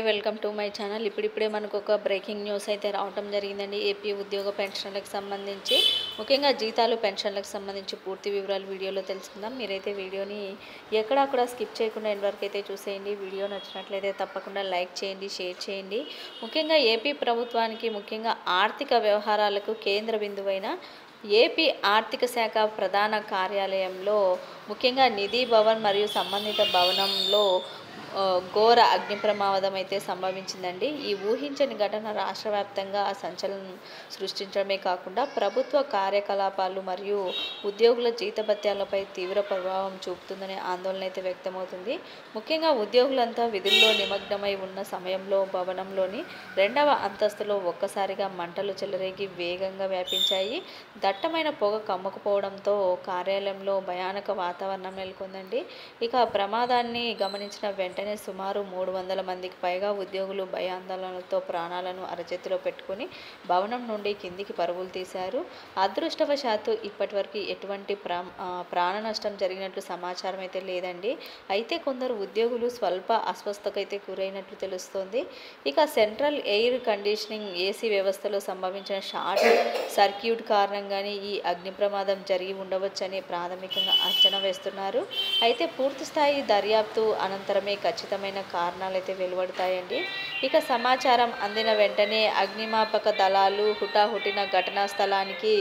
Welcome to my channel. ఇప్పుడిప్పుడే మనకు ఒక బ్రేకింగ్ న్యూస్ అయితే రావటం జరిగిందండి. ఏపీ ఉద్యోగ పెన్షన్లకు సంబంధించి ముఖ్యంగా జీతాలు పెన్షన్లకు సంబంధించి పూర్తి వివరాలు వీడియోలో తెలుసుకుందాం. మీరైతే వీడియోని ఎక్కడా కూడా స్కిప్ చేయకుండా ఎండ్ వరకు అయితే చూసేయండి. వీడియో నచ్చినట్లయితే తప్పకుండా లైక్ చేయండి, షేర్ చేయండి. ముఖ్యంగా ఏపీ ప్రభుత్వానికి ముఖ్యంగా ఆర్థిక వ్యవహారాలకు కేంద్ర బిందువైన ఏపీ ఆర్థిక శాఖ ప్రధాన కార్యాలయంలో ముఖ్యంగా నిధి భవన్ మరియు సంబంధిత భవనంలో ఘోర అగ్ని ప్రమాదం అయితే సంభవించిందండి. ఈ ఊహించని ఘటన రాష్ట్ర వ్యాప్తంగా సంచలనం సృష్టించడమే కాకుండా ప్రభుత్వ కార్యకలాపాలు మరియు ఉద్యోగుల జీతభత్యాలపై తీవ్ర ప్రభావం చూపుతుందనే ఆందోళన అయితే వ్యక్తమవుతుంది. ముఖ్యంగా ఉద్యోగులంతా విధుల్లో నిమగ్నమై ఉన్న సమయంలో భవనంలోని 2వ అంతస్తులో ఒక్కసారిగా మంటలు చెలరేగి వేగంగా వ్యాపించాయి. దట్టమైన పొగ కమ్ముకుపోవడంతో కార్యాలయంలో భయానక వాతావరణం నెలకొందండి. ఇక ప్రమాదాన్ని గమనించిన వెంటనే సుమారు 300 మందికి పైగా ఉద్యోగులు భయాందోళనలతో ప్రాణాలను అరచేతిలో పెట్టుకుని భవనం నుండి కిందికి పరుగులు తీశారు. అదృష్టవశాత్తు ఇప్పటివరకు ఎటువంటి ప్రాణ నష్టం జరిగినట్లు సమాచారం అయితే లేదండి. అయితే కొందరు ఉద్యోగులు స్వల్ప అస్వస్థతకైతే గురైనట్లు తెలుస్తోంది. ఇక సెంట్రల్ ఎయిర్ కండిషనింగ్ ఏసీ వ్యవస్థలో సంభవించిన షార్ట్ సర్క్యూట్ కారణంగానే ఈ అగ్ని ప్రమాదం జరిగి ఉండవచ్చని ప్రాథమికంగా అంచనా వేస్తున్నారు. అయితే పూర్తిస్థాయి దర్యాప్తు అనంతరమే ఖచ్చితమైన కారణాలు అయితే వెలువడతాయండి. ఇక సమాచారం అందిన వెంటనే అగ్నిమాపక దళాలు హుటాహుటిన ఘటనా స్థలానికి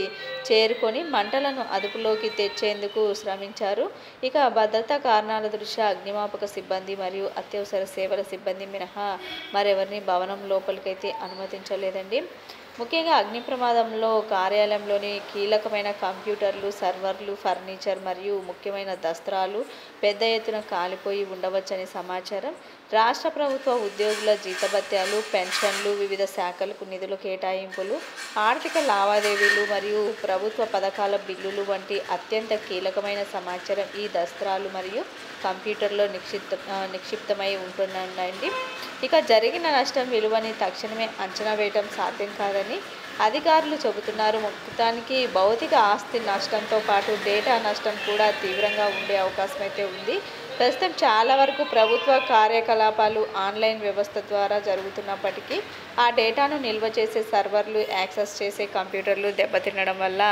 చేరుకొని మంటలను అదుపులోకి తెచ్చేందుకు శ్రమించారు. ఇక భద్రతా కారణాల దృష్ట్యా అగ్నిమాపక సిబ్బంది మరియు అత్యవసర సేవల సిబ్బంది మినహా మరెవరిని భవనం లోపలికైతే అనుమతించలేదండి. ముఖ్యంగా అగ్ని ప్రమాదంలో కార్యాలయంలోని కీలకమైన కంప్యూటర్లు, సర్వర్లు, ఫర్నిచర్ మరియు ముఖ్యమైన దస్త్రాలు పెద్ద ఎత్తున కాలిపోయి ఉండవచ్చని సమాచారం. రాష్ట్ర ప్రభుత్వ ఉద్యోగుల జీతభత్యాలు, పెన్షన్లు, వివిధ శాఖలకు నిధుల కేటాయింపులు, ఆర్థిక లావాదేవీలు మరియు ప్రభుత్వ పథకాల బిల్లులు వంటి అత్యంత కీలకమైన సమాచారం ఈ దస్త్రాలు మరియు కంప్యూటర్లో నిక్షిప్తమై ఉంటుందండి. ఇక జరిగిన నష్టం విలువని తక్షణమే అంచనా వేయడం సాధ్యం కాదని అధికారులు చెబుతున్నారు. మొత్తానికి భౌతిక ఆస్తి నష్టంతో పాటు డేటా నష్టం కూడా తీవ్రంగా ఉండే అవకాశం అయితే ఉంది. ప్రస్తుతం చాలా వరకు ప్రభుత్వ కార్యకలాపాలు ఆన్లైన్ వ్యవస్థ ద్వారా జరుగుతున్నప్పటికీ ఆ డేటాను నిల్వ చేసే సర్వర్లు, యాక్సెస్ చేసే కంప్యూటర్లు దెబ్బతినడం వల్ల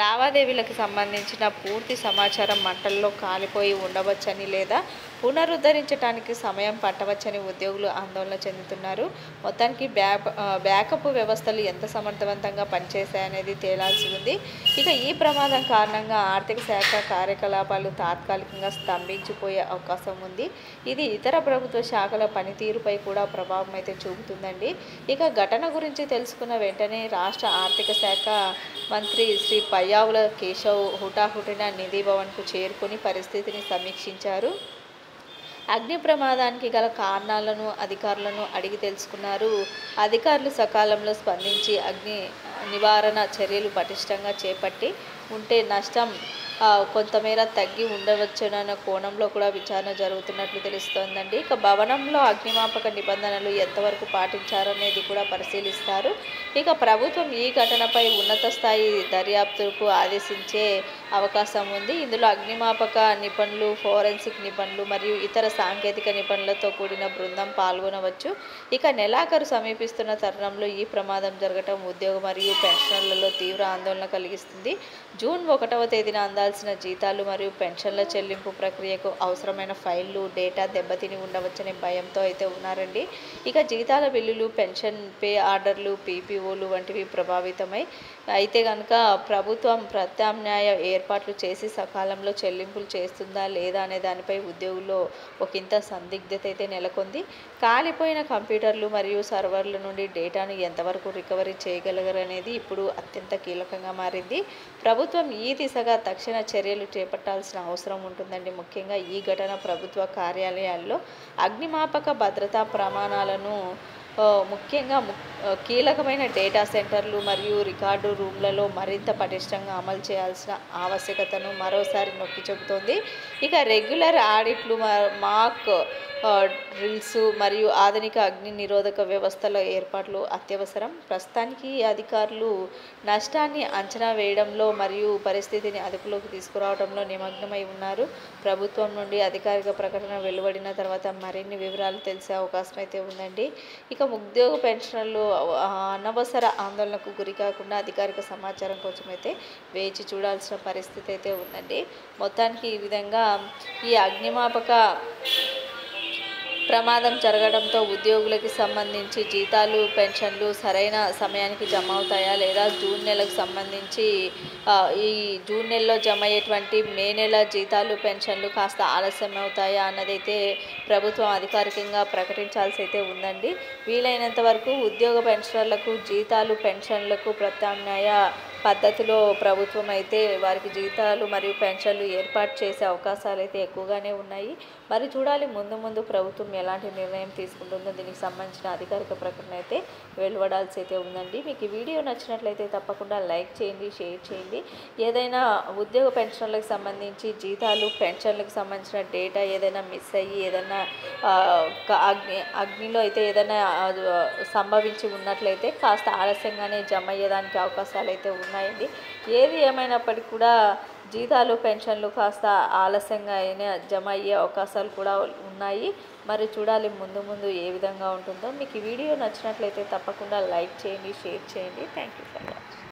లావాదేవీలకు సంబంధించిన పూర్తి సమాచారం మంటల్లో కాలిపోయి ఉండవచ్చని లేదా పునరుద్ధరించడానికి సమయం పట్టవచ్చని ఉద్యోగులు ఆందోళన చెందుతున్నారు. మొత్తానికి బ్యాకప్ వ్యవస్థలు ఎంత సమర్థవంతంగా పనిచేశాయనేది తేలాల్సి ఉంది. ఇక ఈ ప్రమాదం కారణంగా ఆర్థిక శాఖ కార్యకలాపాలు తాత్కాలికంగా స్తంభించిపోయే అవకాశం ఉంది. ఇది ఇతర ప్రభుత్వ శాఖల పనితీరుపై కూడా ప్రభావం అయితే చూపుతుందండి. ఇక ఘటన గురించి తెలుసుకున్న వెంటనే రాష్ట్ర ఆర్థిక శాఖ మంత్రి శ్రీ పయ్యావుల కేశవ్ హుటాహుటిన నిధి భవన్కు చేరుకొని పరిస్థితిని సమీక్షించారు. అగ్ని ప్రమాదానికి గల కారణాలను అధికారులను అడిగి తెలుసుకున్నారు. అధికారులు సకాలంలో స్పందించి అగ్ని నివారణ చర్యలు పటిష్టంగా చేపట్టి ఉంటే నష్టం కొంతమేర తగ్గి ఉండవచ్చునన్న కోణంలో కూడా విచారణ జరుగుతున్నట్లు తెలుస్తోందండి. ఇక భవనంలో అగ్నిమాపక నిబంధనలు ఎంతవరకు పాటించారనేది కూడా పరిశీలిస్తారు. ఇక ప్రభుత్వం ఈ ఘటనపై ఉన్నత స్థాయి దర్యాప్తుకు ఆదేశించే అవకాశం ఉంది. ఇందులో అగ్నిమాపక నిపుణులు, ఫోరెన్సిక్ నిపుణులు మరియు ఇతర సాంకేతిక నిపుణులతో కూడిన బృందం పాల్గొనవచ్చు. ఇక నెలాఖరు సమీపిస్తున్న తరుణంలో ఈ ప్రమాదం జరగటం ఉద్యోగ మరియు పెన్షనర్లలో తీవ్ర ఆందోళన కలిగిస్తుంది. జూన్ 1వ తేదీన అందాల్సిన జీతాలు మరియు పెన్షన్ల చెల్లింపు ప్రక్రియకు అవసరమైన ఫైళ్లు, డేటా దెబ్బతిని ఉండవచ్చనే భయంతో అయితే ఉన్నారండి. ఇక జీతాల బిల్లులు, పెన్షన్ పే ఆర్డర్లు, పీపీఓలు వంటివి ప్రభావితమై అయితే కనుక ప్రభుత్వం ప్రత్యామ్నాయ ఏర్పాట్లు చేసి సకాలంలో చెల్లింపులు చేస్తుందా లేదా అనే దానిపై ఉద్యోగుల్లో ఒకంత సందిగ్ధత అయితే నెలకొంది. కాలిపోయిన కంప్యూటర్లు మరియు సర్వర్ల నుండి డేటాను ఎంతవరకు రికవరీ చేయగలగరనేది ఇప్పుడు అత్యంత కీలకంగా మారింది. ప్రభుత్వం ఈ దిశగా తక్షణ చర్యలు చేపట్టాల్సిన అవసరం ఉంటుందండి. ముఖ్యంగా ఈ ఘటన ప్రభుత్వ కార్యాలయాల్లో అగ్నిమాపక భద్రతా ప్రమాణాలను ముఖ్యంగా కీలకమైన డేటా సెంటర్లు మరియు రికార్డు రూమ్లలో మరింత పటిష్టంగా అమలు చేయాల్సిన ఆవశ్యకతను మరోసారి నొక్కి చెబుతోంది. ఇక రెగ్యులర్ ఆడిట్లు, మాక్ డ్రిల్స్ మరియు ఆధునిక అగ్ని నిరోధక వ్యవస్థల ఏర్పాట్లు అత్యవసరం. ప్రస్తుతానికి అధికారులు నష్టాన్ని అంచనా వేయడంలో మరియు పరిస్థితిని అదుపులోకి తీసుకురావడంలో నిమగ్నమై ఉన్నారు. ప్రభుత్వం నుండి అధికారిక ప్రకటన వెలువడిన తర్వాత మరిన్ని వివరాలు తెలిసే అవకాశం అయితే ఉందండి. ఇక ఉద్యోగ పెన్షనర్లు అనవసర ఆందోళనకు గురి కాకుండా అధికారిక సమాచారం కోసం అయితే వేచి చూడాల్సిన పరిస్థితి అయితే ఉందండి. మొత్తానికి ఈ విధంగా ఈ అగ్నిమాపక ప్రమాదం జరగడంతో ఉద్యోగులకు సంబంధించి జీతాలు, పెన్షన్లు సరైన సమయానికి జమ అవుతాయా, లేదా జూన్ నెలకు సంబంధించి ఈ జూన్ నెలలో జమ అయ్యేటువంటి మే నెల జీతాలు, పెన్షన్లు కాస్త ఆలస్యం అవుతాయా అన్నదైతే ప్రభుత్వం అధికారికంగా ప్రకటించాల్సి అయితే ఉందండి. వీలైనంత వరకు ఉద్యోగ పెన్షనర్లకు జీతాలు, పెన్షన్లకు ప్రత్యామ్నాయ పద్ధతిలో ప్రభుత్వం అయితే వారికి జీతాలు మరియు పెన్షన్లు ఏర్పాటు చేసే అవకాశాలు అయితే ఎక్కువగానే ఉన్నాయి. మరి చూడాలి ముందు ముందు ప్రభుత్వం ఎలాంటి నిర్ణయం తీసుకుంటుందో. దీనికి సంబంధించిన అధికారిక ప్రకటన అయితే వెలువడాల్సి అయితే ఉందండి. మీకు ఈ వీడియో నచ్చినట్లయితే తప్పకుండా లైక్ చేయండి, షేర్ చేయండి. ఏదైనా ఉద్యోగ పెన్షన్లకు సంబంధించి జీతాలు, పెన్షన్లకు సంబంధించిన డేటా ఏదైనా మిస్ అయ్యి ఏదైనా అగ్నిలో అయితే ఏదైనా సంభవించి ఉన్నట్లయితే కాస్త ఆలస్యంగానే జమ అయ్యేదానికి అవకాశాలు అయితే ఉన్నాయండి. ఏది ఏమైనప్పటికీ కూడా జీతాలు, పెన్షన్లు కాస్త ఆలస్యంగా అయినా జమ అయ్యే అవకాశాలు కూడా ఉన్నాయి. మరి చూడాలి ముందు ముందు ఏ విధంగా ఉంటుందో. మీకు ఈ వీడియో నచ్చినట్లయితే తప్పకుండా లైక్ చేయండి, షేర్ చేయండి. Thank you for watching.